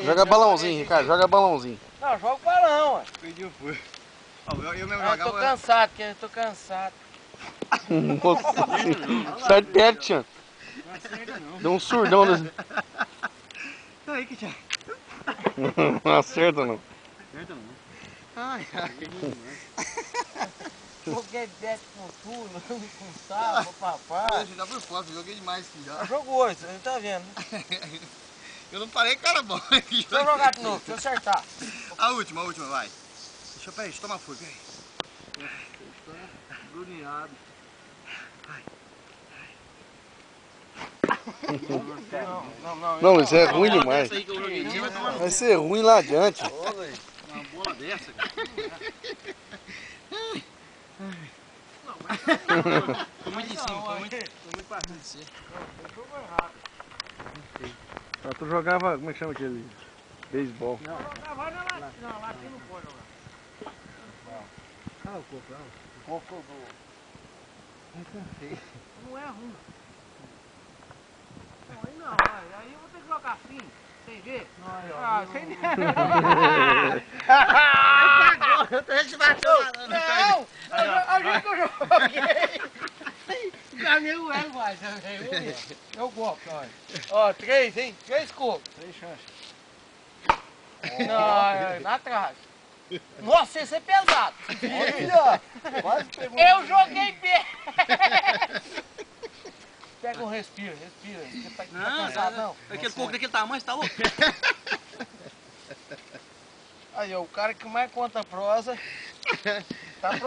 Joga balãozinho, Ricardo, joga balãozinho. Não, joga o balão, ó. Perdi o furo. Eu mesmo Eu tô cansado, porque eu tô cansado. Sai perto, Tian. Não acerta não. Deu um surdão desse. Tá aí, Tian. Não acerta não. Acerta não. Ai, ai. Joguei bet com tudo, com sapo, papai. Já por fora, joguei demais aqui já. Jogou, você não tá vendo. Eu não parei, cara bom. Deixa eu jogar de novo, deixa eu acertar. A última, vai. Peraí, deixa eu tomar fogo, peraí. Agoniado. Não, isso é ruim demais. Vai ser ruim lá adiante. Uma bola dessa, cara. Foi muito em cima, foi muito pra frente. Tu jogava, como é que chama aquele? Beisebol. Não, jogava na latinha, não, latinha não pode jogar. Ah, o corpo, não. O corpo do... Não é ruim. Não, aí não, aí eu vou ter que jogar assim, sem ver. Ah, sem ver. Eu tô resbatendo. Não, a gente que eu joguei. Caminho é mais, eu gosto, olha. Ó, 3, hein? 3 cocos. 3 chances. Não, lá atrás. Nossa, esse é pesado. Olha, quase pegou. Eu joguei bem. Pega um respiro. Você tá cansado, não? Aquele coco daquele tamanho, você tá louco? Aí, ó, o cara que mais conta prosa. Tá